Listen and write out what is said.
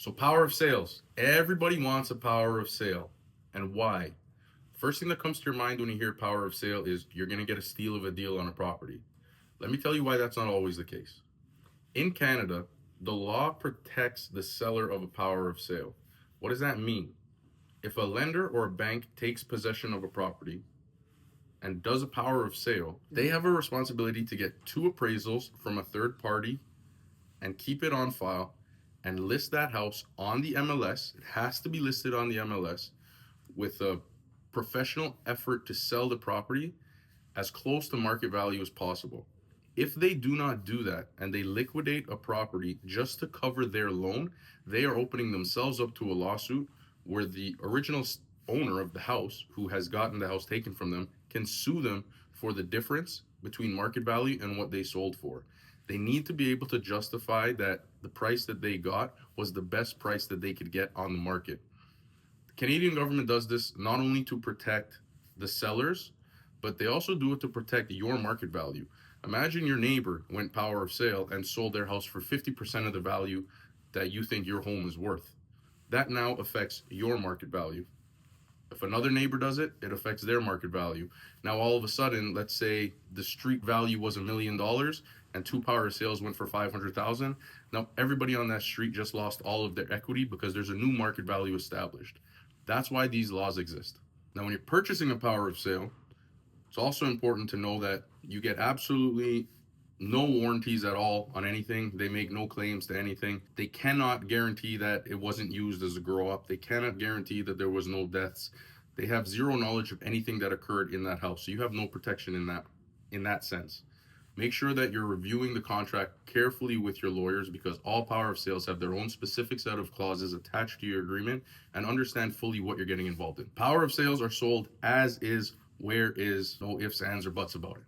So power of sales. Everybody wants a power of sale. And why? First thing that comes to your mind when you hear power of sale is you're going to get a steal of a deal on a property. Let me tell you why that's not always the case. In Canada, the law protects the seller of a power of sale. What does that mean? If a lender or a bank takes possession of a property and does a power of sale, they have a responsibility to get two appraisals from a third party and keep it on file and list that house on the MLS. It has to be listed on the MLS with a professional effort to sell the property as close to market value as possible. If they do not do that and they liquidate a property just to cover their loan, they are opening themselves up to a lawsuit where the original owner of the house, who has gotten the house taken from them, can sue them for the difference between market value and what they sold for. They need to be able to justify that the price that they got was the best price that they could get on the market. The Canadian government does this not only to protect the sellers, but they also do it to protect your market value. Imagine your neighbor went power of sale and sold their house for 50% of the value that you think your home is worth. That now affects your market value. If another neighbor does it, it affects their market value. Now, all of a sudden, let's say the street value was $1 million and two power of sales went for 500,000. Now, everybody on that street just lost all of their equity because there's a new market value established. That's why these laws exist. Now, when you're purchasing a power of sale, it's also important to know that you get absolutely no warranties at all on anything. They make no claims to anything. They cannot guarantee that it wasn't used as a grow up. They cannot guarantee that there was no deaths. They have zero knowledge of anything that occurred in that house. So you have no protection in that sense. Make sure that you're reviewing the contract carefully with your lawyers, because all power of sales have their own specific set of clauses attached to your agreement, and understand fully what you're getting involved in. Power of sales are sold as is, where is, no ifs, ands, or buts about it.